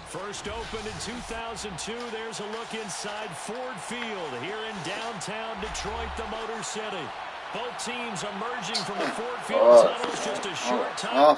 First opened in 2002, there's a look inside Ford Field here in downtown Detroit, the Motor City. Both teams emerging from the Ford Field tunnels just a short time.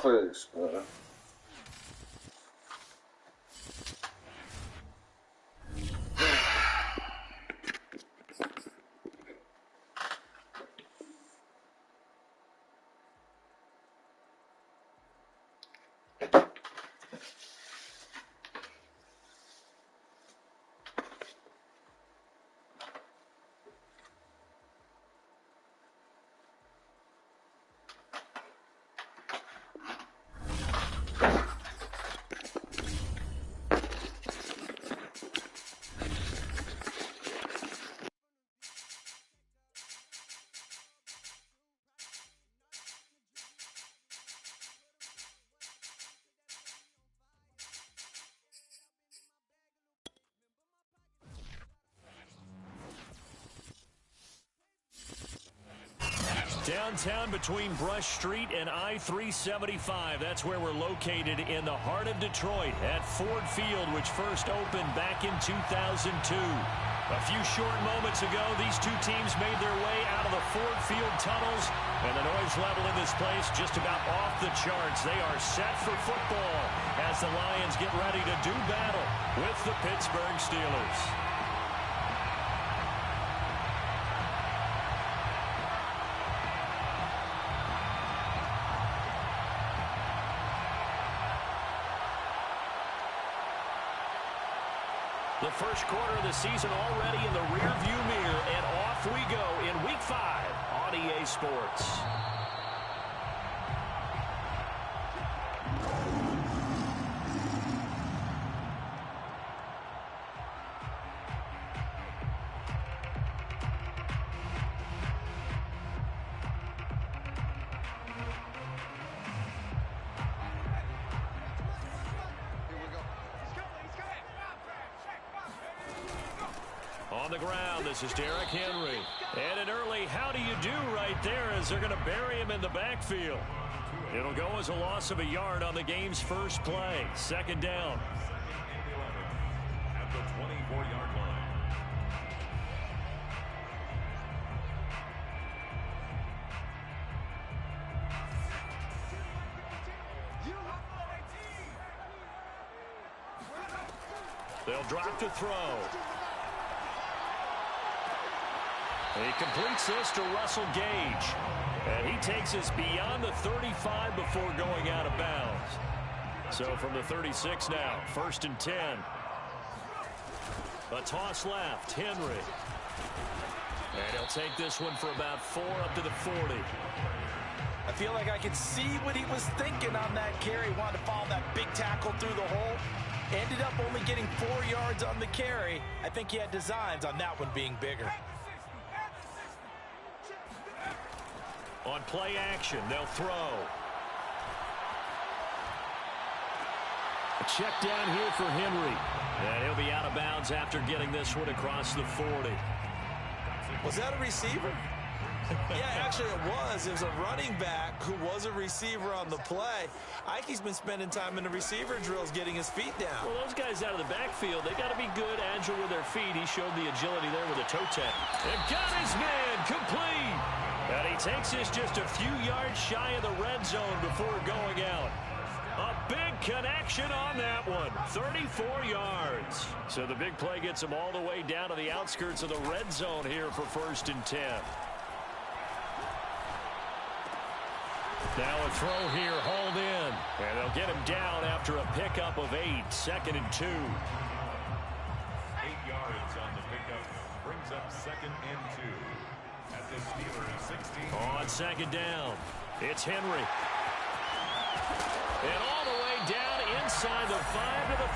Downtown between Brush Street and I-375. That's where we're located in the heart of Detroit at Ford Field, which first opened back in 2002. A few short moments ago, these two teams made their way out of the Ford Field tunnels, and the noise level in this place just about off the charts. They are set for football as the Lions get ready to do battle with the Pittsburgh Steelers. The first quarter of the season already in the rearview mirror, and off we go in Week 5 on EA Sports. On the ground, this is Derrick Henry. And an early how do you do right there as they're going to bury him in the backfield. It'll go as a loss of a yard on the game's first play. Second down. At the 24-yard line. They'll drop to throw. He completes this to Russell Gage. And he takes us beyond the 35 before going out of bounds. So from the 36 now, 1st and 10. A toss left, Henry. And he'll take this one for about 4 up to the 40. I feel like I could see what he was thinking on that carry. Wanted to follow that big tackle through the hole. Ended up only getting 4 yards on the carry. I think he had designs on that one being bigger. On play action, they'll throw. A check down here for Henry. And he'll be out of bounds after getting this one across the 40. Was that a receiver? Yeah, actually it was. It was a running back who was a receiver on the play. Ike's been spending time in the receiver drills getting his feet down. Well, those guys out of the backfield, they got to be good, agile with their feet. He showed the agility there with a toe tap. And got his man complete. And he takes this just a few yards shy of the red zone before going out. A big connection on that one. 34 yards. So the big play gets him all the way down to the outskirts of the red zone here for 1st and 10. Now a throw here, hauled in. And they'll get him down after a pickup of 8. 2nd and 2. 8 yards on the pickup. Brings up 2nd and 2. At the Steelers 16. On 2nd down, it's Henry. And all the way down inside the 5 to the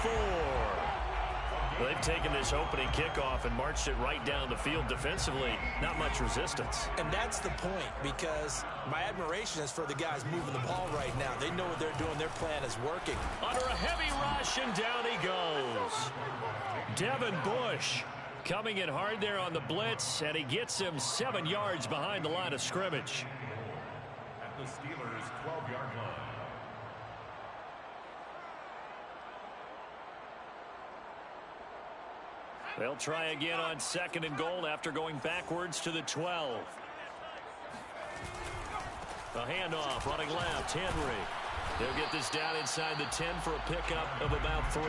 4. They've taken this opening kickoff and marched it right down the field defensively. Not much resistance. And that's the point, because my admiration is for the guys moving the ball right now. They know what they're doing. Their plan is working. Under a heavy rush, and down he goes. Devin Bush coming in hard there on the blitz, and he gets him 7 yards behind the line of scrimmage. At the Steelers' 12-yard line. They'll try again on 2nd and goal after going backwards to the 12. A handoff running left. Henry. They'll get this down inside the 10 for a pickup of about 3.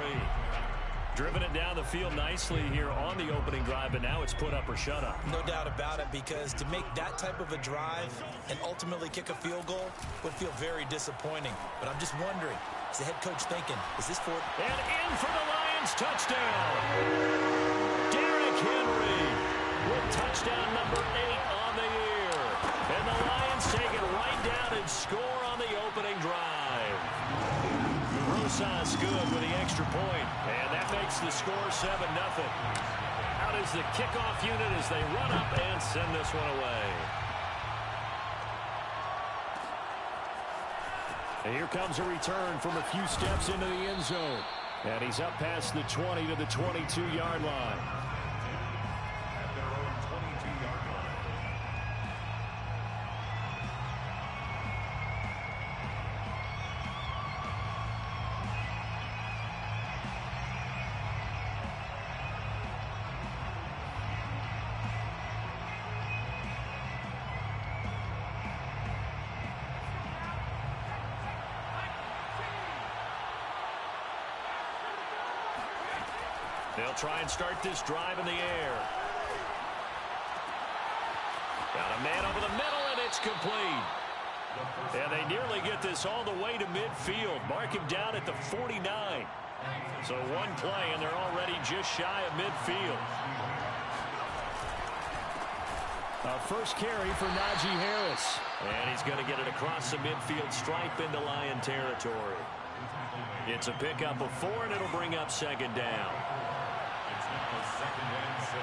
Driven it down the field nicely here on the opening drive, but now it's put up or shut up. No doubt about it, because to make that type of a drive and ultimately kick a field goal would feel very disappointing. But I'm just wondering, is the head coach thinking, is this for... And in for the Lions touchdown. Derrick Henry with touchdown number 8 on the year. And the Lions take it right down and score on the opening drive. Rosas good with the extra point, and that makes the score 7-0. Out is the kickoff unit as they run up and send this one away. And here comes a return from a few steps into the end zone. And he's up past the 20 to the 22-yard line. At their own 22-yard line. They'll try and start this drive in the air. Got a man over the middle, and it's complete. And they nearly get this all the way to midfield. Mark him down at the 49. So one play, and they're already just shy of midfield. First carry for Najee Harris. And he's going to get it across the midfield stripe into Lion territory. It's a pickup of 4, and it'll bring up 2nd down. It's now 2nd and 6.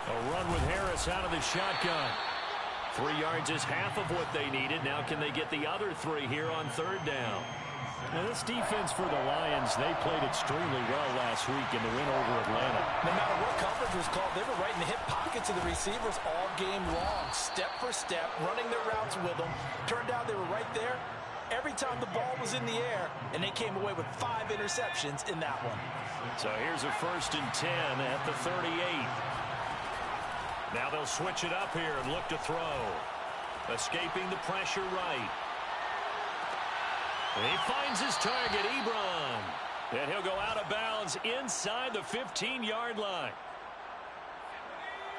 A run with Harris out of the shotgun. 3 yards is half of what they needed. Now can they get the other 3 here on 3rd down? Now this defense for the Lions, they played extremely well last week in the win over Atlanta. No matter what coverage was called, they were right in the hip pockets of the receivers all game long, step for step, running their routes with them. Turned out they were right there every time the ball was in the air, and they came away with 5 interceptions in that one. So here's a 1st and 10 at the 38. Now they'll switch it up here and look to throw. Escaping the pressure right. And he finds his target, Ebron. And he'll go out of bounds inside the 15-yard line.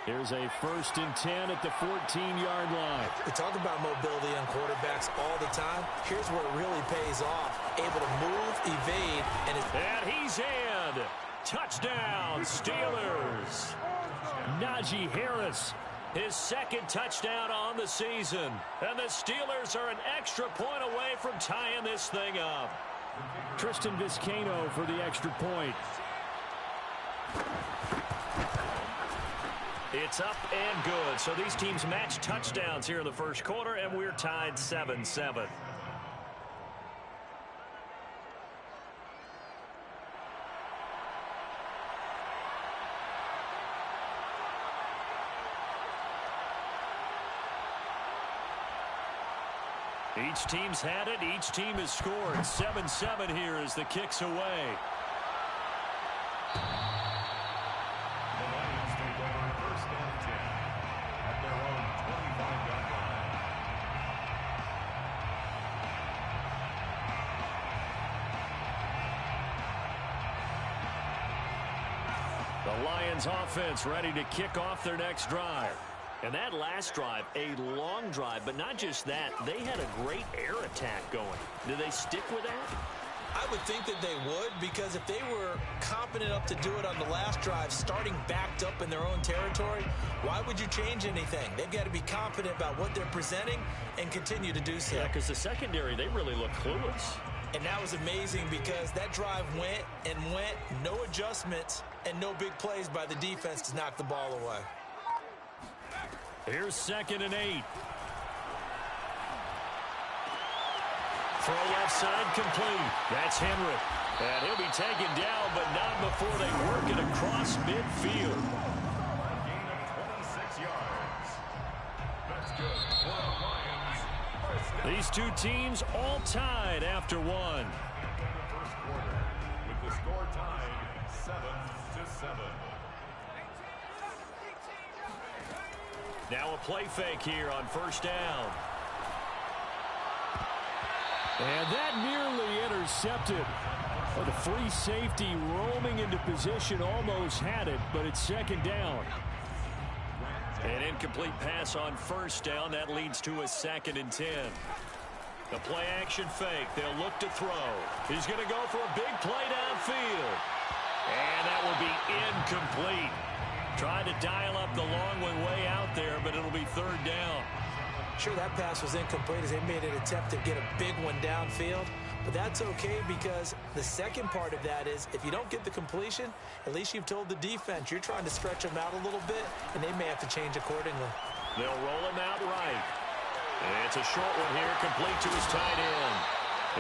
Here's a 1st and 10 at the 14-yard line. We talk about mobility on quarterbacks all the time. Here's where it really pays off. Able to move, evade, and he's in. Touchdown, Steelers. Najee Harris, his 2nd touchdown on the season. And the Steelers are an extra point away from tying this thing up. Tristan Vizcaino for the extra point. It's up and good. So these teams match touchdowns here in the first quarter, and we're tied 7-7. Each team's had it. Each team has scored. 7-7 here as the kick's away. The Lions take over 1st and 10 at their own 25-yard line. The Lions offense ready to kick off their next drive. And that last drive, a long drive, but not just that. They had a great air attack going. Do they stick with that? I would think that they would, because if they were competent enough to do it on the last drive, starting backed up in their own territory, why would you change anything? They've got to be confident about what they're presenting and continue to do so. Yeah, because the secondary, they really look clueless. And that was amazing because that drive went and went, no adjustments, and no big plays by the defense to knock the ball away. Here's 2nd and 8. Throw left side complete. That's Henry. And he'll be taken down, but not before they work it across midfield. A gain of 26 yards. That's good for the Lions. These two teams all tied after one. First quarter, with the score tied 7-7. Now a play fake here on first down. And that nearly intercepted. Well, the free safety roaming into position almost had it, but it's second down. An incomplete pass on first down. That leads to a 2nd and 10. The play action fake. They'll look to throw. He's going to go for a big play downfield. And that will be incomplete. Tried to dial up the long one way out there, but it'll be third down. Sure, that pass was incomplete as they made an attempt to get a big one downfield. But that's okay because the second part of that is if you don't get the completion, at least you've told the defense you're trying to stretch them out a little bit, and they may have to change accordingly. They'll roll him out right. And it's a short one here, complete to his tight end.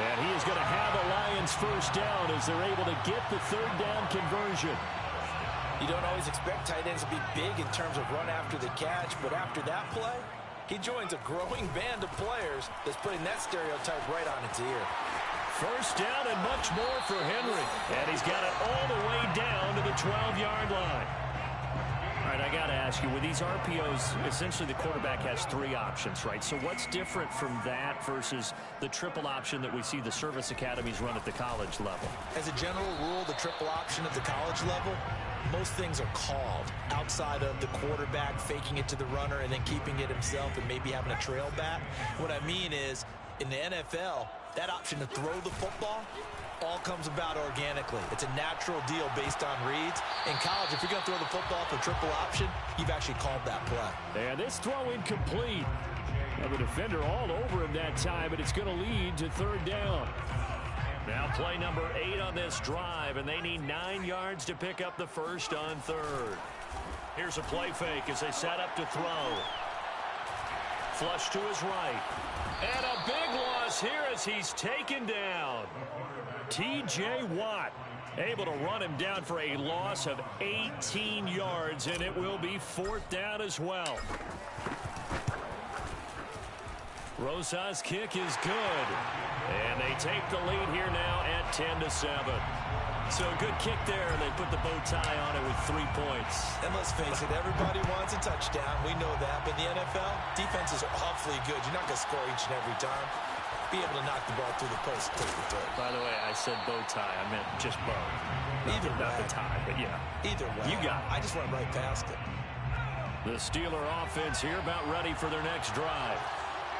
And he is going to have a Lions first down as they're able to get the third down conversion. You don't always expect tight ends to be big in terms of run after the catch, but after that play, he joins a growing band of players that's putting that stereotype right on its ear. First down and much more for Henry. And he's got it all the way down to the 12-yard line. All right, I got to ask you, with these RPOs, essentially the quarterback has 3 options, right? So what's different from that versus the triple option that we see the service academies run at the college level? As a general rule, the triple option at the college level, most things are called outside of the quarterback faking it to the runner and then keeping it himself and maybe having a trail back. What I mean is, in the NFL, that option to throw the football all comes about organically. It's a natural deal based on reads. In college, if you're going to throw the football for triple option, you've actually called that play. And this throw incomplete. Now the defender all over him that time, but it's going to lead to third down. Now play number 8 on this drive, and they need 9 yards to pick up the first on third. Here's a play fake as they set up to throw. Flush to his right. And a big loss here as he's taken down. T.J. Watt able to run him down for a loss of 18 yards, and it will be 4th down as well. Rosa's kick is good. And they take the lead here now at 10-7. So a good kick there, and they put the bow tie on it with 3 points. And let's face it, everybody wants a touchdown. We know that. But in the NFL, defenses are awfully good. You're not going to score each and every time. Be able to knock the ball through the post and take the throw. By the way, I said bow tie. I meant just bow. Either way. Not the tie, but yeah. Either way. You got it. I just went right past it. The Steeler offense here about ready for their next drive.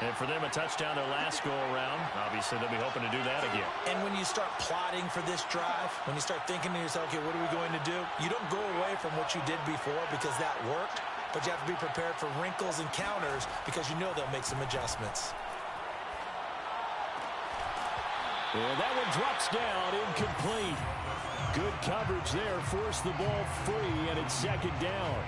And for them, a touchdown their last go-around. Obviously, they'll be hoping to do that again. And when you start plotting for this drive, when you start thinking to yourself, okay, what are we going to do? You don't go away from what you did before because that worked, but you have to be prepared for wrinkles and counters because you know they'll make some adjustments. And that one drops down, incomplete. Good coverage there, forced the ball free, and it's second down.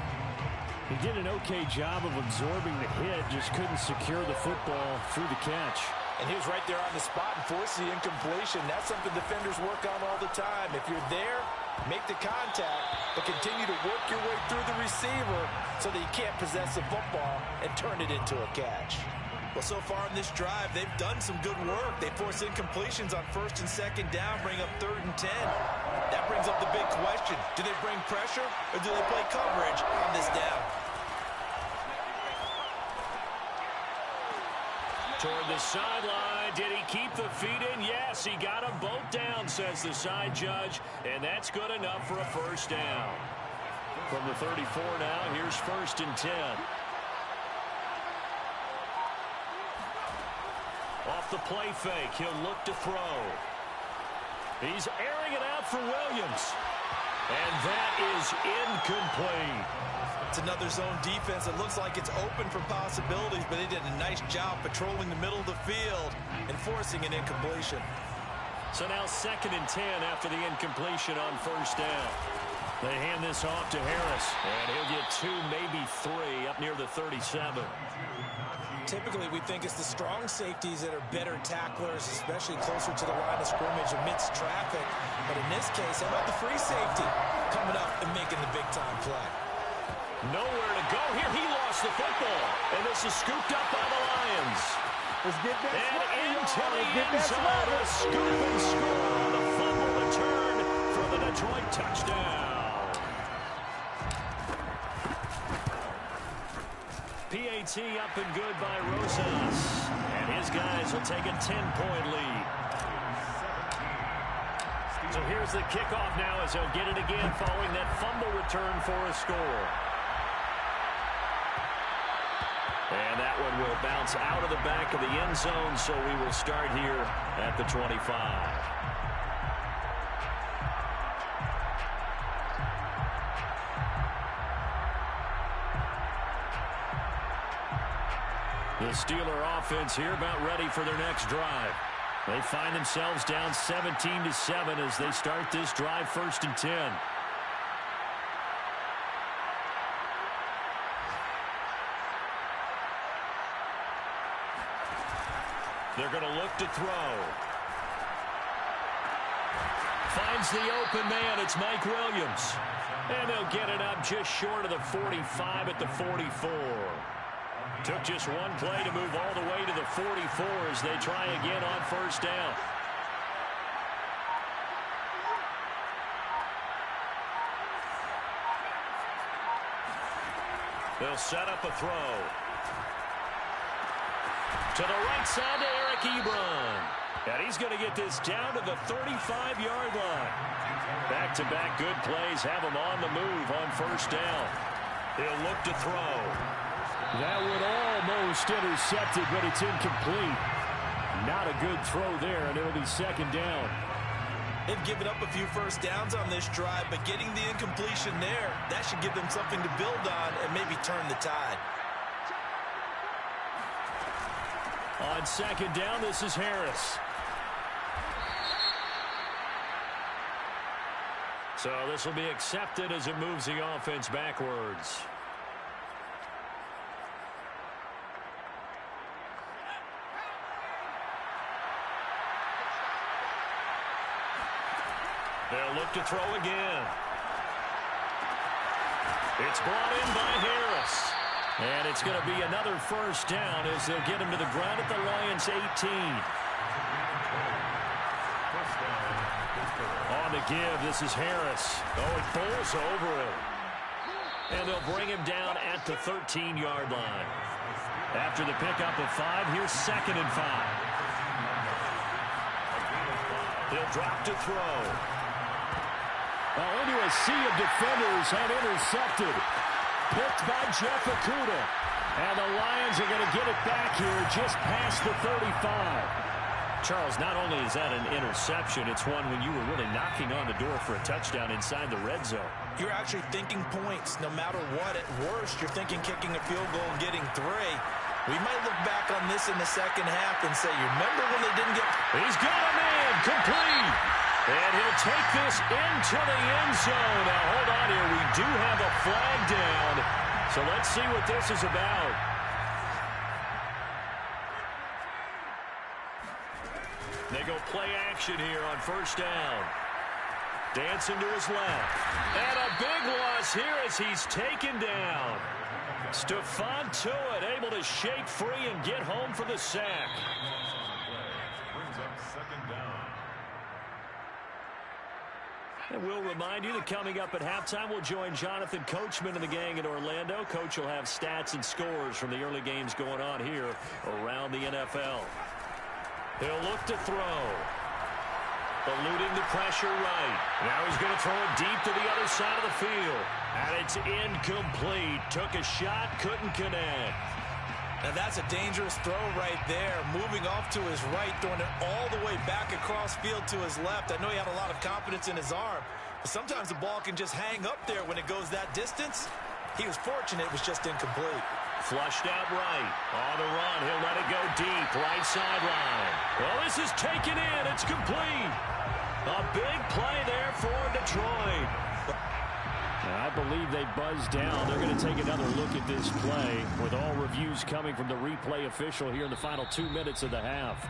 He did an okay job of absorbing the hit, just couldn't secure the football through the catch. And he was right there on the spot and forced the incompletion. That's something defenders work on all the time. If you're there, make the contact, but continue to work your way through the receiver so that you can't possess the football and turn it into a catch. Well, so far in this drive, they've done some good work. They force incompletions on 1st and 2nd down, bring up 3rd and 10. That brings up the big question. Do they bring pressure or do they play coverage on this down? Toward the sideline. Did he keep the feet in? Yes, he got them both down, says the side judge. And that's good enough for a first down. From the 34 now, here's 1st and 10. Off the play fake, he'll look to throw. He's airing it out for Williams. And that is incomplete. It's another zone defense. It looks like it's open for possibilities, but they did a nice job patrolling the middle of the field and forcing an incompletion. So now 2nd and 10 after the incompletion on 1st down. They hand this off to Harris, and he'll get 2, maybe 3 up near the 37. Typically, we think it's the strong safeties that are better tacklers, especially closer to the line of scrimmage amidst traffic. But in this case, how about the free safety coming up and making the big-time play? Nowhere to go here. He lost the football, and this is scooped up by the Lions. Let's get that And into the Let's get end that zone, a scoop and score on the fumble return for the Detroit touchdown. PAT up and good by Rosas. And his guys will take a 10-point lead. So here's the kickoff now as they'll get it again following that fumble return for a score. And that one will bounce out of the back of the end zone, so we will start here at the 25. The Steeler offense here about ready for their next drive. They find themselves down 17-7 as they start this drive 1st and 10. They're going to look to throw. Finds the open man. It's Mike Williams. And they'll get it up just short of the 45 at the 44. Took just one play to move all the way to the 44 as they try again on 1st down. They'll set up a throw. To the right side to Eric Ebron. And he's going to get this down to the 35-yard line. Back-to-back good plays have him on the move on 1st down. He'll look to throw. That would almost intercept it, but it's incomplete. Not a good throw there, and it'll be 2nd down. They've given up a few 1st downs on this drive, but getting the incompletion there, that should give them something to build on and maybe turn the tide. On 2nd down, this is Harris. So this will be accepted as it moves the offense backwards. They'll look to throw again. It's brought in by Harris. And it's going to be another 1st down as they'll get him to the ground at the Lions' 18. On the give, this is Harris. Oh, it bowls over him. And they'll bring him down at the 13-yard line. After the pickup of 5, here's 2nd and 5. He'll drop to throw. Into a sea of defenders and intercepted. Picked by Jeff Okudah. And the Lions are going to get it back here just past the 35. Charles, not only is that an interception, it's one when you were really knocking on the door for a touchdown inside the red zone. You're actually thinking points no matter what. At worst, you're thinking kicking a field goal and getting 3. We might look back on this in the 2nd half and say, you remember when they didn't get... He's got him in, complete. And he'll take this into the end zone. Now, hold on here. We do have a flag down. So let's see what this is about. They go play action here on 1st down. Dancing to his left. And a big loss here as he's taken down. Stephon Tuitt able to shake free and get home for the sack. Brings up 2nd down. And we'll remind you that coming up at halftime, we'll join Jonathan Coachman and the gang in Orlando. Coach will have stats and scores from the early games going on here around the NFL. He'll look to throw. Eluding the pressure right. Now he's going to throw it deep to the other side of the field. And it's incomplete. Took a shot, couldn't connect. Now that's a dangerous throw right there. Moving off to his right, throwing it all the way back across field to his left. I know he had a lot of confidence in his arm, but sometimes the ball can just hang up there when it goes that distance. He was fortunate it was just incomplete. Flushed out right. On the run, he'll let it go deep. Right sideline. Well, this is taken in. It's complete. A big play there for Detroit. I believe they buzzed down. They're going to take another look at this play with all reviews coming from the replay official here in the final 2 minutes of the half.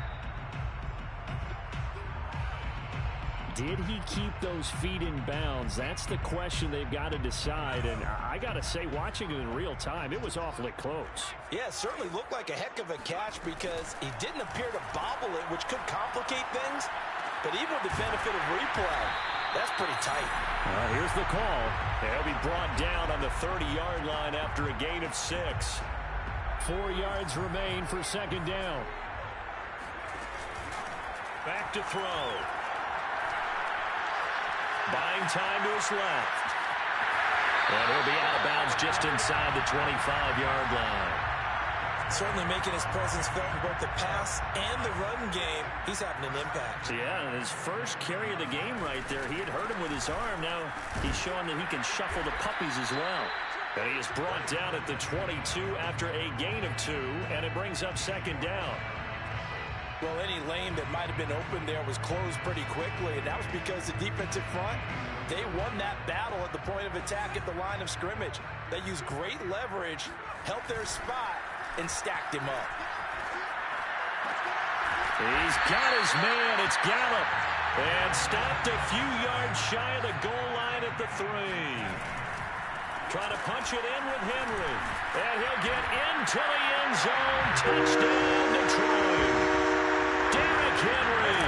Did he keep those feet in bounds? That's the question they've got to decide. And I got to say, watching it in real time, it was awfully close. Yeah, it certainly looked like a heck of a catch because he didn't appear to bobble it, which could complicate things. But even with the benefit of replay, that's pretty tight. Here's the call. He'll be brought down on the 30-yard line after a gain of 6. 4 yards remain for second down. Back to throw. Buying time to his left. And he'll be out of bounds just inside the 25-yard line. Certainly making his presence felt in both the pass and the run game. He's having an impact. Yeah, his first carry of the game right there. He had hurt him with his arm. Now he's showing that he can shuffle the puppies as well. And he is brought down at the 22 after a gain of 2, and it brings up second down. Well, any lane that might have been open there was closed pretty quickly, and that was because the defensive front, they won that battle at the point of attack at the line of scrimmage. They used great leverage, held their spot, and stacked him up. He's got his man. It's Gallup. And stopped a few yards shy of the goal line at the 3. Trying to punch it in with Henry. And he'll get into the end zone. Touchdown, Detroit. Derrick Henry.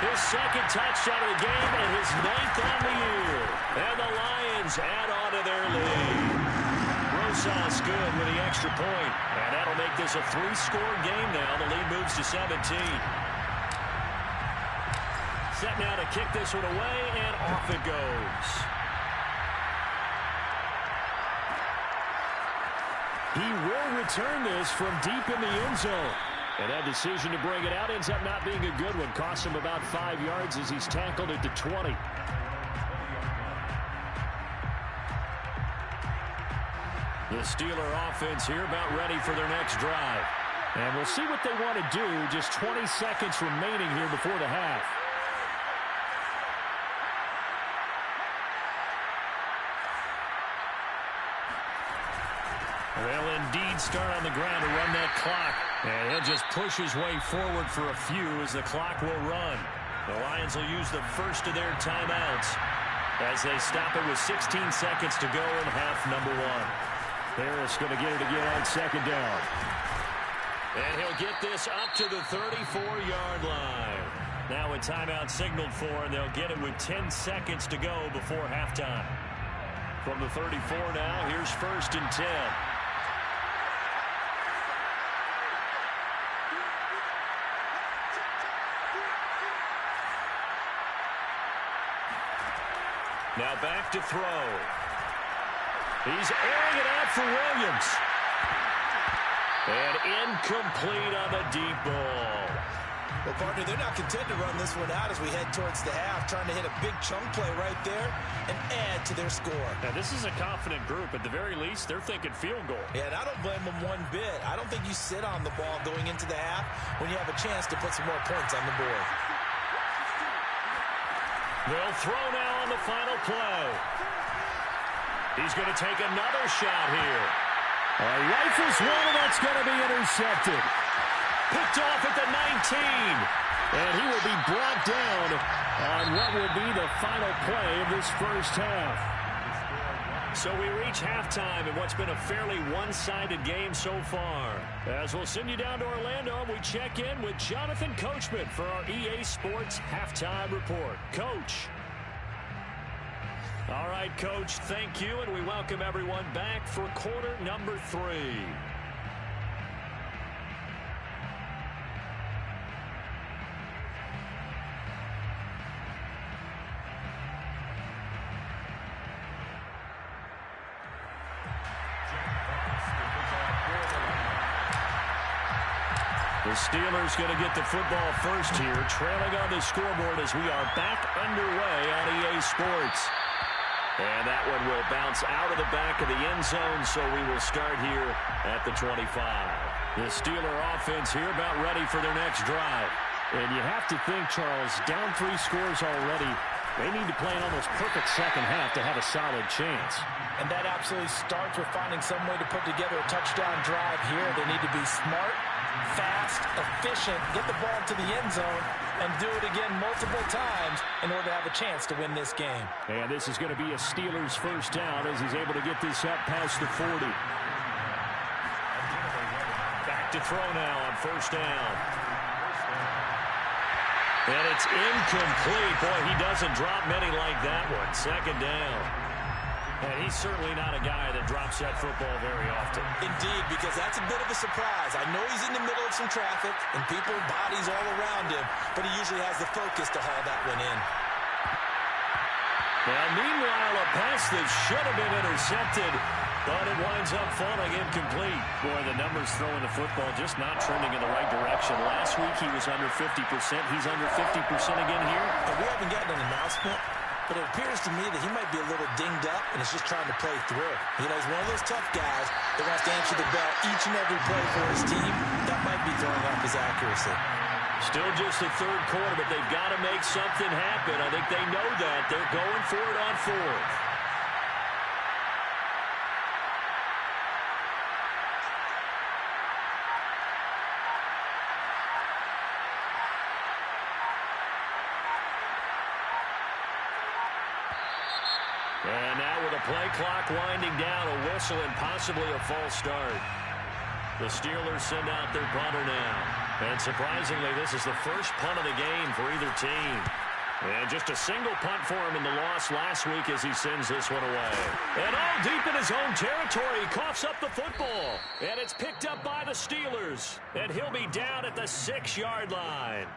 His second touchdown of the game and his 9th on the year. And the Lions add on to their lead. Rosas good with the extra point. And that'll make this a 3-score game now. The lead moves to 17. Set now to kick this one away, and off it goes. He will return this from deep in the end zone. And that decision to bring it out ends up not being a good one. Costs him about 5 yards as he's tackled at the 20. The Steeler offense here about ready for their next drive. And we'll see what they want to do. Just 20 seconds remaining here before the half. They'll indeed start on the ground to run that clock. And he'll just push his way forward for a few as the clock will run. The Lions will use the first of their timeouts as they stop it with 16 seconds to go in half number 1. Harris going to get it again on second down. And he'll get this up to the 34-yard line. Now a timeout signaled for, and they'll get it with 10 seconds to go before halftime. From the 34 now, here's 1st and 10. Now back to throw. He's airing it out for Williams. And incomplete on the deep ball. Well, partner, they're not content to run this one out as we head towards the half, trying to hit a big chunk play right there and add to their score. Now, this is a confident group. At the very least, they're thinking field goal. Yeah, and I don't blame them one bit. I don't think you sit on the ball going into the half when you have a chance to put some more points on the board. They'll throw now on the final play. He's going to take another shot here. Rifles one, and that's going to be intercepted. Picked off at the 19. And he will be brought down on what will be the final play of this first half. So we reach halftime in what's been a fairly one-sided game so far. As we'll send you down to Orlando, we check in with Jonathan Coachman for our EA Sports Halftime Report. Coach. All right, Coach, thank you, and we welcome everyone back for quarter number 3. The Steelers going to get the football first here, trailing on the scoreboard as we are back underway on EA Sports. And that one will bounce out of the back of the end zone, so we will start here at the 25. The Steeler offense here about ready for their next drive. And you have to think, Charles, down 3 scores already. They need to play an almost perfect second half to have a solid chance. And that absolutely starts with finding some way to put together a touchdown drive here. They need to be smart, fast, efficient, get the ball to the end zone, and do it again multiple times in order to have a chance to win this game. And this is going to be a Steelers first down as he's able to get this up past the 40. Back to throw now on first down. And it's incomplete. Boy, he doesn't drop many like that one. Second down. And he's certainly not a guy that drops that football very often. Indeed, because that's a bit of a surprise. I know he's in the middle of some traffic and people, bodies all around him, but he usually has the focus to haul that one in. Now, meanwhile, a pass that should have been intercepted, but it winds up falling incomplete. Boy, the numbers throwing the football just not trending in the right direction. Last week he was under 50%. He's under 50% again here. And we haven't gotten an announcement, but it appears to me that he might be a little dinged up and is just trying to play through. You know, he's one of those tough guys that wants to answer the bell each and every play for his team. That might be throwing off his accuracy. Still just the third quarter, but they've got to make something happen. I think they know that. They're going for it on fourth. And now with the play clock winding down, a whistle and possibly a false start. The Steelers send out their punter now. And surprisingly, this is the first punt of the game for either team. And just a single punt for him in the loss last week as he sends this one away. And all deep in his own territory, he coughs up the football. And it's picked up by the Steelers. And he'll be down at the 6-yard line.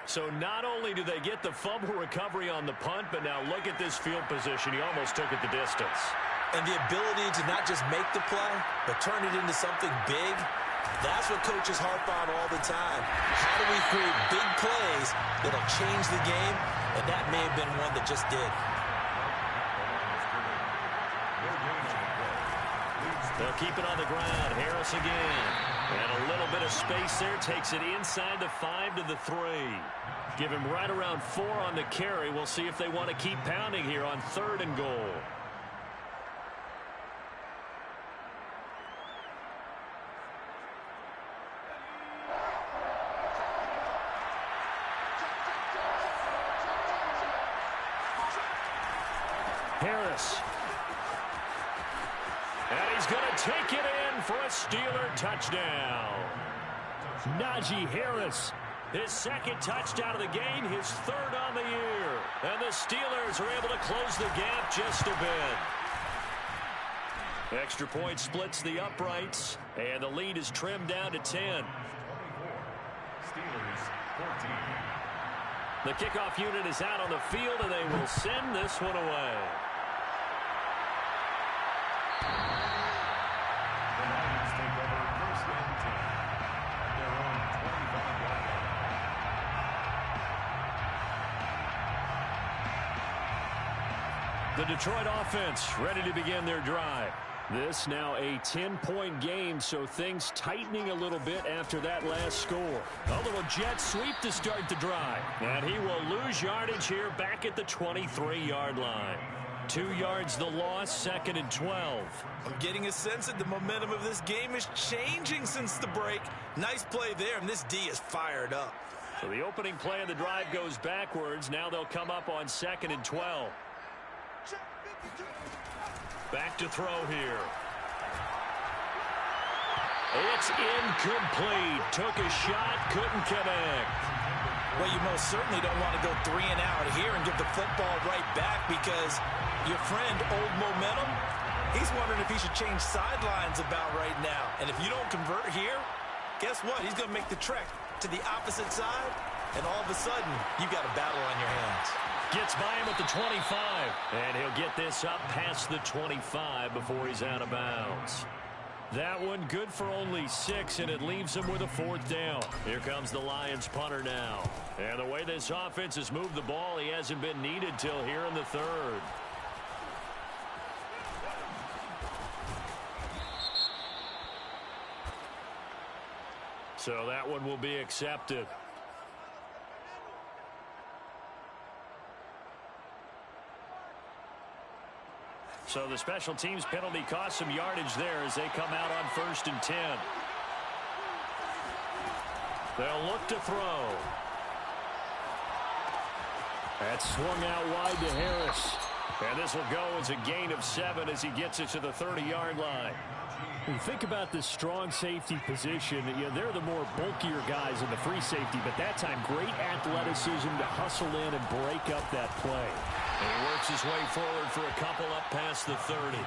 So not only do they get the fumble recovery on the punt, but now look at this field position. He almost took it the distance. And the ability to not just make the play, but turn it into something big, that's what coaches harp on all the time. How do we create big plays that'll change the game? And that may have been one that just did. They'll keep it on the ground. Harris again. And a little bit of space there. Takes it inside the 5 to the 3. Give him right around 4 on the carry. We'll see if they want to keep pounding here on 3rd and goal. Harris. And he's going to take it in for a Steeler touchdown. Najee Harris, his 2nd touchdown of the game, his 3rd on the year. And the Steelers are able to close the gap just a bit. Extra point splits the uprights, and the lead is trimmed down to 10. Steelers 14. The kickoff unit is out on the field, and they will send this one away. The Lions take over 1st and 10 at their own 25-yard line. The Detroit offense ready to begin their drive. This now a 10-point game, so things tightening a little bit after that last score. A little jet sweep to start the drive. And he will lose yardage here back at the 23-yard line. 2 yards the loss, 2nd and 12. I'm getting a sense that the momentum of this game is changing since the break. Nice play there, and this D is fired up. So the opening play of the drive goes backwards. Now they'll come up on 2nd and 12. Back to throw here. It's incomplete. Took a shot, couldn't connect. Well, you most certainly don't want to go 3 and out here and give the football right back because your friend, Old Momentum, he's wondering if he should change sidelines about right now. And if you don't convert here, guess what? He's going to make the trek to the opposite side, and all of a sudden, you've got a battle on your hands. Gets by him at the 25, and he'll get this up past the 25 before he's out of bounds. That one good for only 6, and it leaves him with a 4th down. Here comes the Lions punter now. And the way this offense has moved the ball, he hasn't been needed till here in the 3rd. So that one will be accepted. So the special teams penalty cost some yardage there as they come out on 1st and 10. They'll look to throw. That's swung out wide to Harris. And this will go as a gain of 7 as he gets it to the 30-yard line. When you think about this strong safety position, they're the more bulkier guys in the free safety, but that time great athleticism to hustle in and break up that play. And he works his way forward for a couple up past the 30.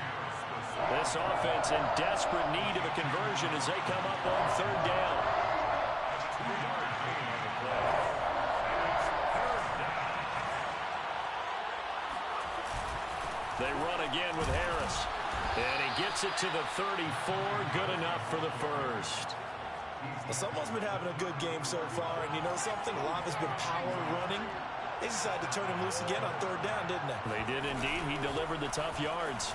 This offense in desperate need of a conversion as they come up on 3rd down. They run again with Harris. And he gets it to the 34. Good enough for the first. Well, someone's been having a good game so far, and you know something? A lot has been power running. They decided to turn him loose again on 3rd down, didn't they? They did indeed. He delivered the tough yards.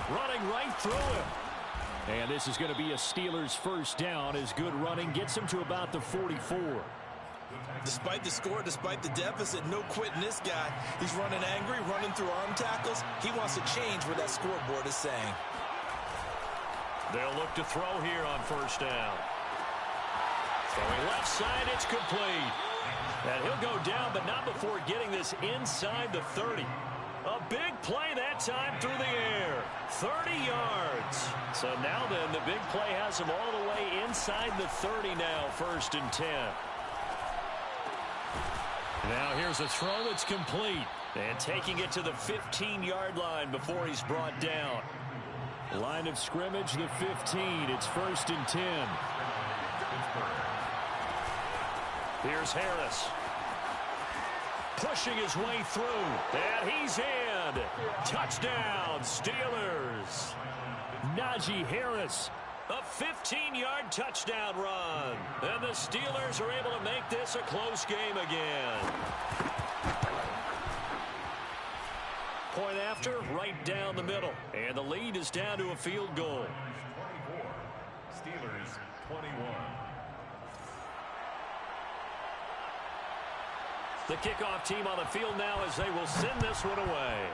Running right through him. And this is going to be a Steelers first down as good running gets him to about the 44. Despite the score, despite the deficit, no quitting this guy. He's running angry, running through arm tackles. He wants to change what that scoreboard is saying. They'll look to throw here on 1st down. Throwing left side, it's complete. And he'll go down, but not before getting this inside the 30. A big play that time through the air. 30 yards. So now then, the big play has him all the way inside the 30 now, 1st and 10. Now here's a throw that's complete. And taking it to the 15-yard line before he's brought down. Line of scrimmage, the 15. It's 1st and 10. Here's Harris. Pushing his way through. And he's in. Touchdown, Steelers. Najee Harris. A 15-yard touchdown run. And the Steelers are able to make this a close game again. Point after, right down the middle. And the lead is down to a field goal. 24. Steelers 21. The kickoff team on the field now as they will send this one away.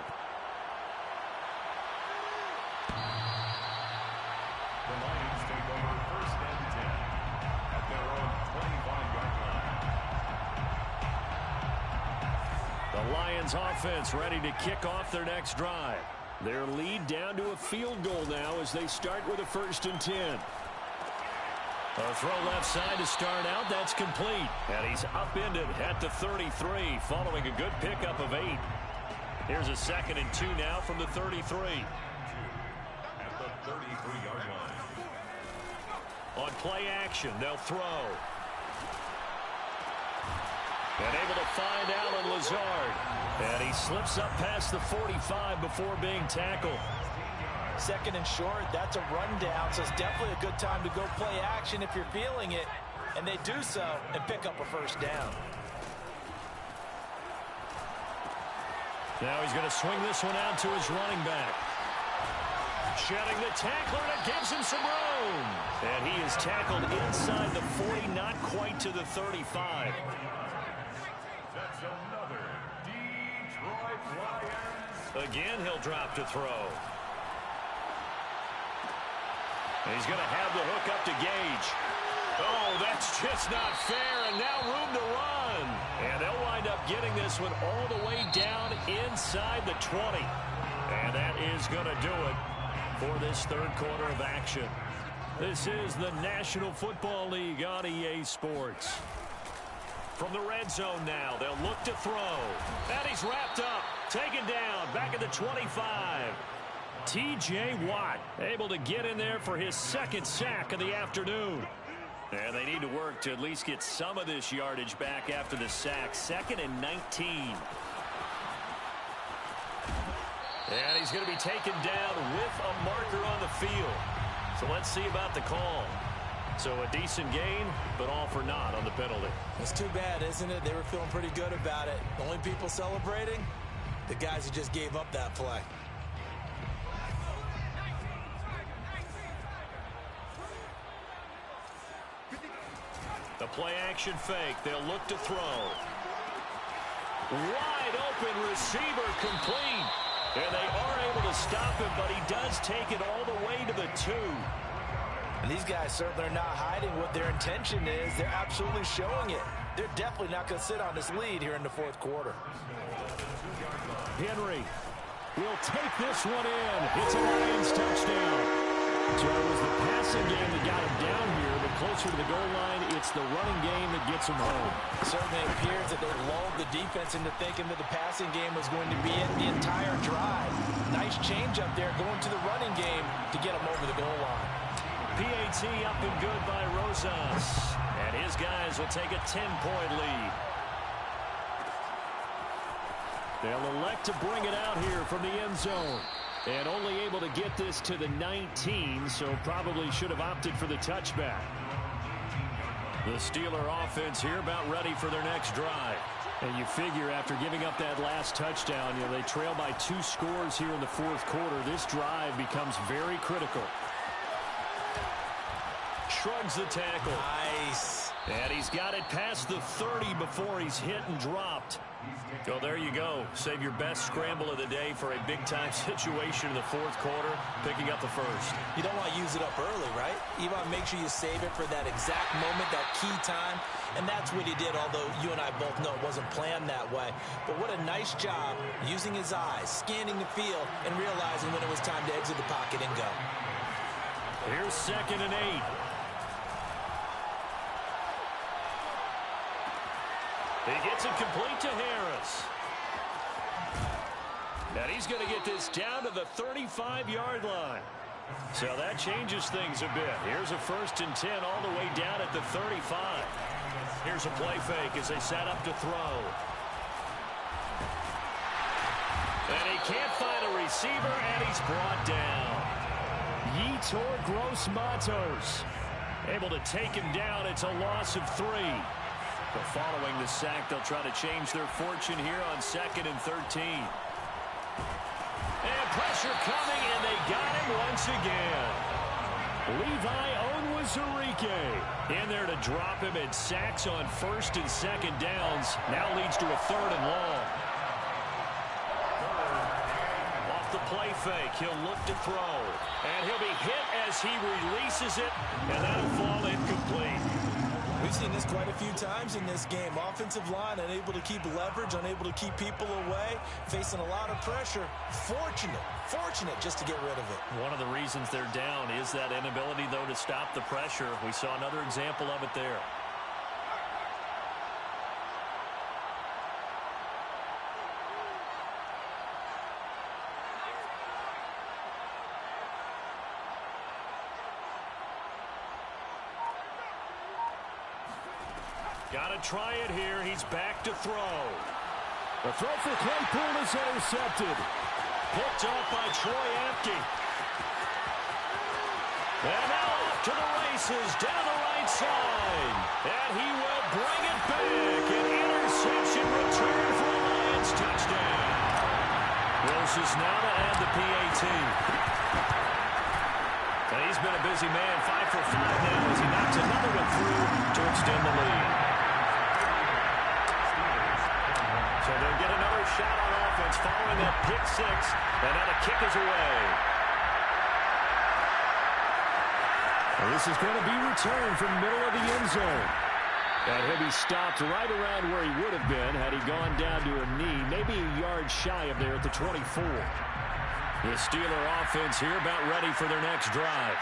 The Lions take over 1st and 10 at their own 25-yard line. The Lions offense ready to kick off their next drive. Their lead down to a field goal now as they start with a 1st and 10. A throw left side to start out. That's complete. And he's upended at the 33 following a good pickup of 8. Here's a 2nd and 2 now from the 33. At the 33-yard line. On play action, they'll throw. And able to find Allen Lazard. And he slips up past the 45 before being tackled. 2nd and short, that's a rundown, so it's definitely a good time to go play action if you're feeling it. And they do so and pick up a 1st down. Now he's going to swing this one out to his running back. Shedding the tackler, and it gives him some room. And he is tackled inside the 40, not quite to the 35. That's another Detroit Lions. Again, he'll drop to throw. And he's going to have the hook up to Gage. Oh, that's just not fair, and now room to run. And they'll wind up getting this one all the way down inside the 20. And that is going to do it for this 3rd quarter of action. This is the National Football League on EA Sports. From the red zone now, they'll look to throw. And he's wrapped up, taken down, back at the 25. T.J. Watt able to get in there for his 2nd sack of the afternoon. And they need to work to at least get some of this yardage back after the sack. 2nd and 19. And he's going to be taken down with a marker on the field. So let's see about the call. So a decent gain, but all for naught on the penalty. It's too bad, isn't it? They were feeling pretty good about it. The only people celebrating, the guys who just gave up that play. The play action fake. They'll look to throw. Wide open receiver complete. And they are able to stop him, but he does take it all the way to the 2. And these guys certainly are not hiding what their intention is. They're absolutely showing it. They're definitely not going to sit on this lead here in the fourth quarter. Henry will take this one in. It's a Lions touchdown. So it was the passing game that got him down here, but closer to the goal line, it's the running game that gets him home. Certainly appears that they lulled the defense into thinking that the passing game was going to be it the entire drive. Nice change up there going to the running game to get him over the goal line. PAT up and good by Rosas. And his guys will take a 10-point lead. They'll elect to bring it out here from the end zone. And only able to get this to the 19, so probably should have opted for the touchback. The Steeler offense here about ready for their next drive. And you figure after giving up that last touchdown, they trail by 2 scores here in the fourth quarter. This drive becomes very critical. Shrugs the tackle. Nice. And he's got it past the 30 before he's hit and dropped. So there you go. Save your best scramble of the day for a big-time situation in the fourth quarter, picking up the first. You don't want to use it up early, right? You want to make sure you save it for that exact moment, that key time. And that's what he did, although you and I both know it wasn't planned that way. But what a nice job using his eyes, scanning the field, and realizing when it was time to exit the pocket and go. Here's 2nd and 8. He gets it complete to Harris. And he's going to get this down to the 35-yard line. So that changes things a bit. Here's a 1st and 10 all the way down at the 35. Here's a play fake as they set up to throw. And he can't find a receiver, and he's brought down. Yetur Gross-Matos able to take him down. It's a loss of 3. But following the sack, they'll try to change their fortune here on 2nd and 13. And pressure coming, and they got him once again. Levi Onwuzurike in there to drop him, and sacks on 1st and 2nd downs. Now leads to a 3rd and long. Off the play fake, he'll look to throw. And he'll be hit as he releases it, and that'll fall incomplete. We've seen this quite a few times in this game. Offensive line unable to keep leverage, unable to keep people away, facing a lot of pressure. Fortunate just to get rid of it. One of the reasons they're down is that inability, though, to stop the pressure. We saw another example of it there. Got to try it here. He's back to throw. The throw for Claypool is intercepted. Picked up by Troy Apke. And now off to the races down the right side. And he will bring it back. An interception return for a Lions touchdown. Gross is now to add the PAT. And he's been a busy man, 5 for 5 now as he knocks another one through to extend the lead. So they'll get another shot on offense following that pick 6, and now the kick is away. Well, this is going to be returned from the middle of the end zone. And he'll be stopped right around where he would have been had he gone down to a knee, maybe a yard shy of there at the 24. The Steeler offense here about ready for their next drive.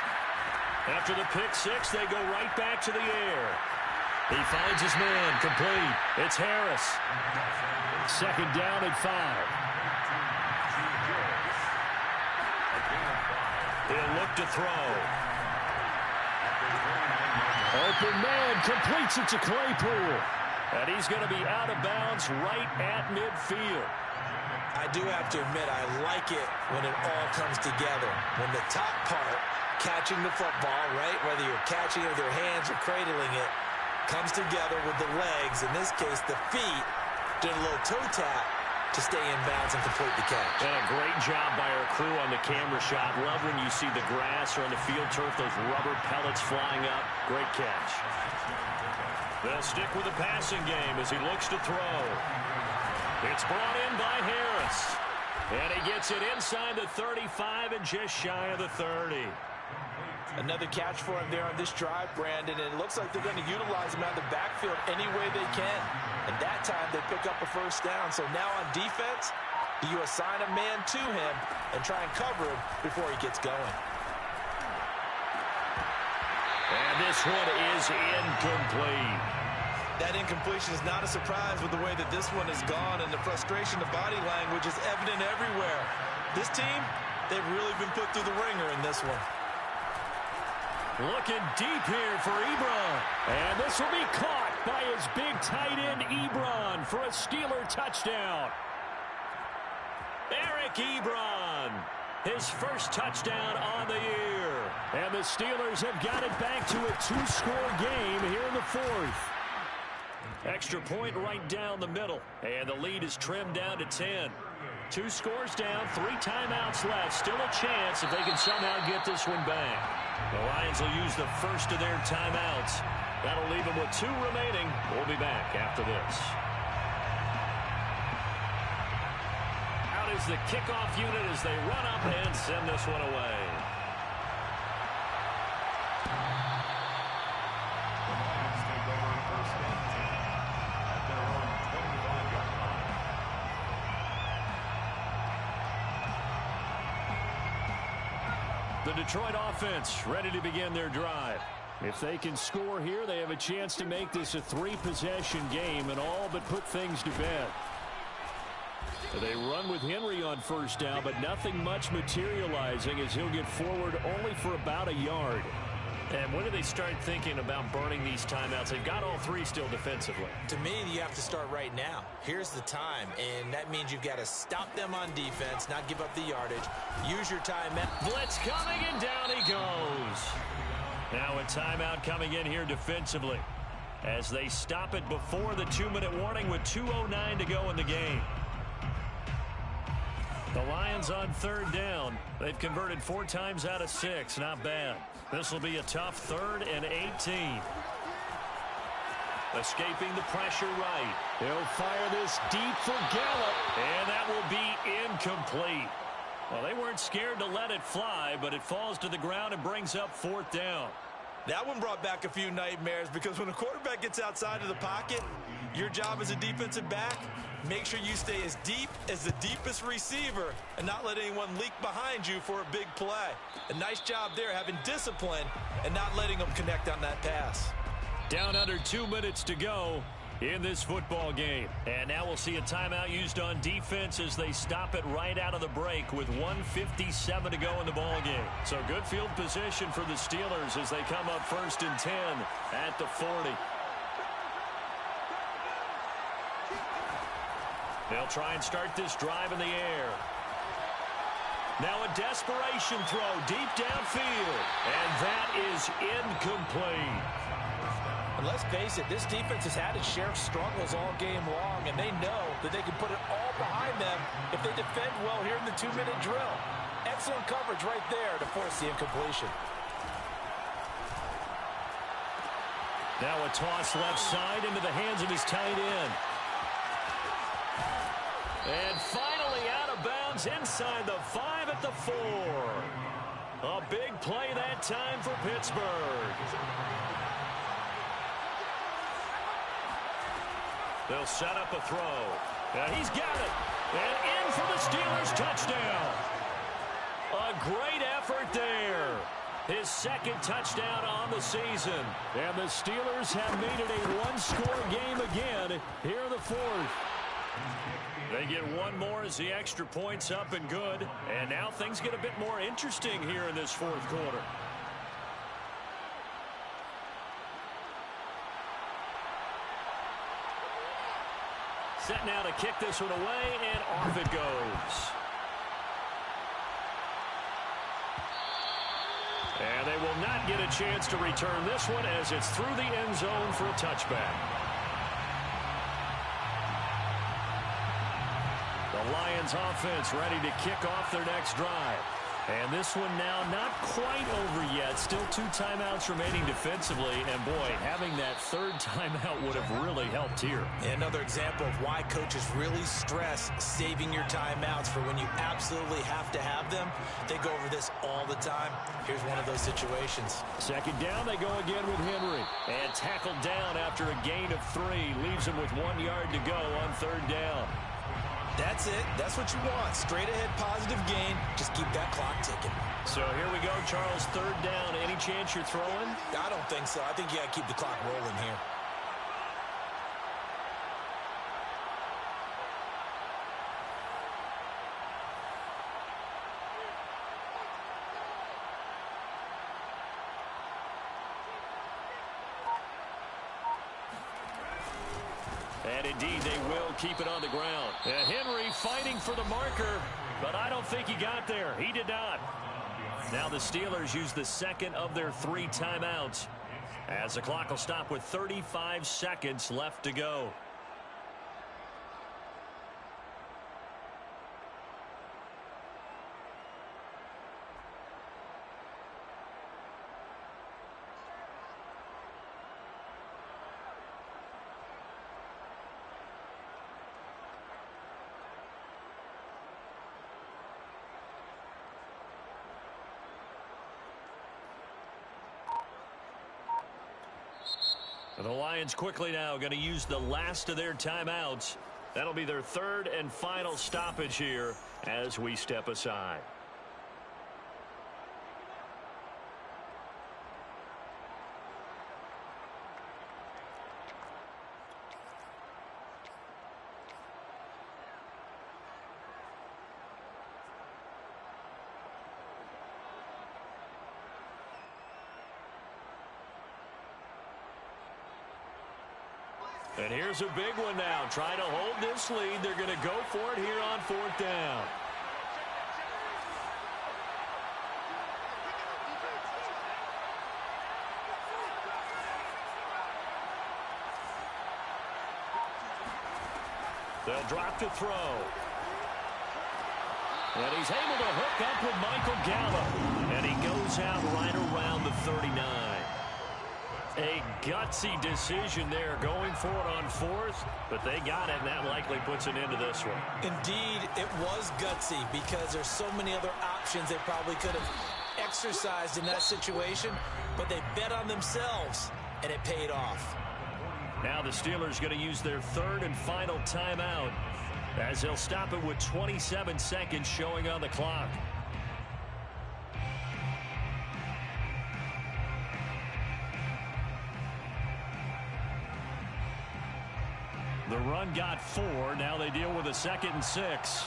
After the pick 6, they go right back to the air. He finds his man, complete. It's Harris. 2nd down and 5. He'll look to throw. Open man completes it to Claypool. And he's going to be out of bounds right at midfield. I do have to admit, I like it when it all comes together. When the top part, catching the football, right, whether you're catching it with your hands or cradling it, comes together with the legs, in this case the feet, doing a little toe tap to stay in bounds and complete the catch. And a great job by our crew on the camera shot. Love when you see the grass or on the field turf, those rubber pellets flying up. Great catch. They'll stick with the passing game as he looks to throw. It's brought in by Harris. And he gets it inside the 35 and just shy of the 30. Another catch for him there on this drive, Brandon, and it looks like they're going to utilize him out of the backfield any way they can. And that time they pick up a first down. So now on defense, do you assign a man to him and try and cover him before he gets going? And this one is incomplete. That incompletion is not a surprise with the way that this one has gone, and the frustration, the body language is evident everywhere. This team, they've really been put through the ringer in this one. Looking deep here for Ebron. And this will be caught by his big tight end, Ebron, for a Steeler touchdown. Eric Ebron, his first touchdown on the year. And the Steelers have got it back to a 2-score game here in the fourth. Extra point right down the middle. And the lead is trimmed down to 10. 2 scores down, 3 timeouts left. Still a chance if they can somehow get this one back. The Lions will use the first of their timeouts. That'll leave them with 2 remaining. We'll be back after this. Out is the kickoff unit as they run up and send this one away. The Lions take over first and 10 at their own 25-yard line. The Detroit offense ready to begin their drive. If they can score here, they have a chance to make this a 3-possession game and all but put things to bed. They run with Henry on first down, but nothing much materializing as he'll get forward only for about a yard. And when do they start thinking about burning these timeouts? They've got all 3 still defensively. To me, you have to start right now. Here's the time, and that means you've got to stop them on defense, not give up the yardage. Use your timeout. Blitz coming, and down he goes. Now a timeout coming in here defensively as they stop it before the 2-minute warning with 2:09 to go in the game. The Lions on third down. They've converted 4 times out of 6. Not bad. This will be a tough 3rd and 18. Escaping the pressure right. He'll fire this deep for Gallup, and that will be incomplete. Well, they weren't scared to let it fly, but it falls to the ground and brings up 4th down. That one brought back a few nightmares because when a quarterback gets outside of the pocket, your job as a defensive back, make sure you stay as deep as the deepest receiver and not let anyone leak behind you for a big play. A nice job there having discipline and not letting them connect on that pass. Down under 2 minutes to go in this football game. And now we'll see a timeout used on defense as they stop it right out of the break with 1:57 to go in the ball game. So good field position for the Steelers as they come up 1st and 10 at the 40. They'll try and start this drive in the air. Now a desperation throw deep downfield. And that is incomplete. And let's face it, this defense has had its share of struggles all game long, and they know that they can put it all behind them if they defend well here in the 2-minute drill. Excellent coverage right there to force the incompletion. Now a toss left side into the hands of his tight end. And finally out of bounds inside the 5 at the 4. A big play that time for Pittsburgh. They'll set up a throw. And he's got it. And in for the Steelers touchdown. A great effort there. His 2nd touchdown on the season. And the Steelers have made it a 1-score game again here in the 4th. They get one more as the extra point's up and good. And now things get a bit more interesting here in this 4th quarter. Set now to kick this one away, and off it goes. And they will not get a chance to return this one as it's through the end zone for a touchback. The Lions offense ready to kick off their next drive. And this one now not quite over yet. Still 2 timeouts remaining defensively. And, boy, having that third timeout would have really helped here. Another example of why coaches really stress saving your timeouts for when you absolutely have to have them. They go over this all the time. Here's one of those situations. Second down, they go again with Henry. And tackled down after a gain of 3. Leaves him with 1 yard to go on third down. That's it. That's what you want. Straight ahead positive gain. Just keep that clock ticking. So here we go, Charles. Third down. Any chance you're throwing? I don't think so. I think you got to keep the clock rolling here. And indeed, they will keep it on the ground. And Henry fighting for the marker, but I don't think he got there. He did not. Now the Steelers use the second of their 3 timeouts as the clock will stop with 35 seconds left to go. The Lions quickly now going to use the last of their timeouts. That'll be their third and final stoppage here as we step aside. And here's a big one now. Trying to hold this lead. They're going to go for it here on fourth down. They'll drop to throw. And he's able to hook up with Michael Gallup. And he goes out right around the 39. A gutsy decision there, going for it on fourth, but they got it, and that likely puts an end to this one. Indeed, it was gutsy because there's so many other options they probably could have exercised in that situation, but they bet on themselves, and it paid off. Now the Steelers going to use their third and final timeout as they'll stop it with 27 seconds showing on the clock. The run got 4. Now they deal with a 2nd and 6.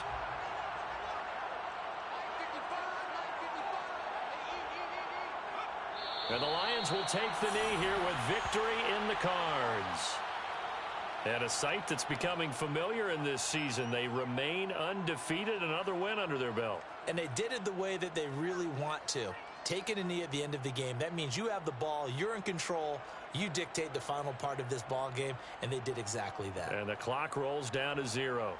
And the Lions will take the knee here with victory in the cards. And a sight that's becoming familiar in this season. They remain undefeated, another win under their belt. And they did it the way that they really want to. Taking a knee at the end of the game. That means you have the ball, you're in control, you dictate the final part of this ball game, and they did exactly that. And the clock rolls down to 0.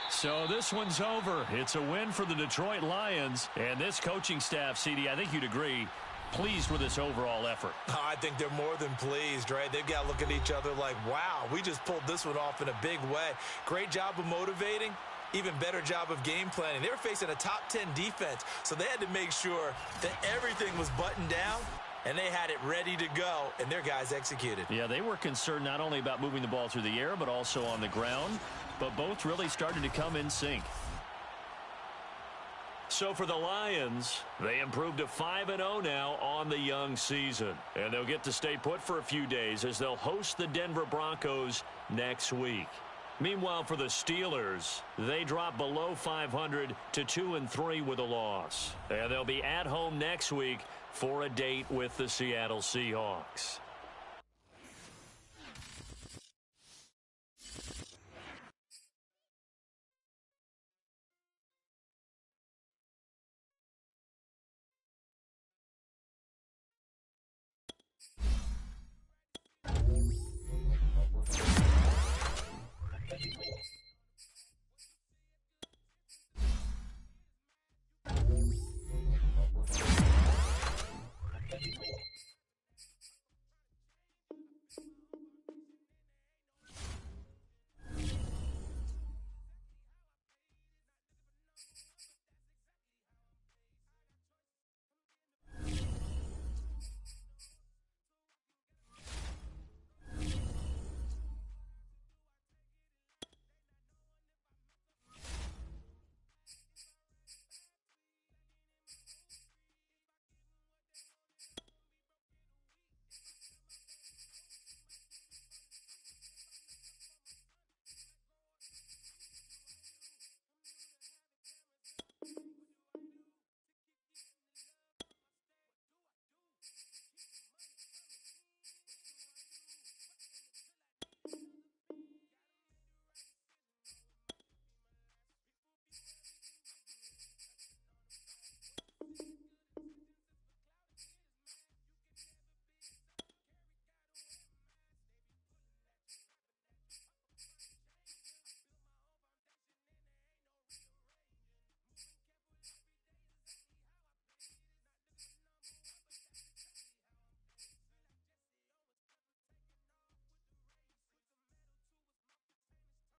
So this one's over. It's a win for the Detroit Lions. And this coaching staff, CD, I think you'd agree, pleased with this overall effort. I think they're more than pleased, right? They've got to look at each other like, wow, we just pulled this one off in a big way. Great job of motivating. Even better job of game planning. They were facing a top 10 defense, so they had to make sure that everything was buttoned down, and they had it ready to go, and their guys executed. Yeah, they were concerned not only about moving the ball through the air, but also on the ground, but both really started to come in sync. So for the Lions, they improved to 5-0 now on the young season. And they'll get to stay put for a few days as they'll host the Denver Broncos next week. Meanwhile, for the Steelers, they drop below 500 to 2-3 with a loss. And they'll be at home next week for a date with the Seattle Seahawks.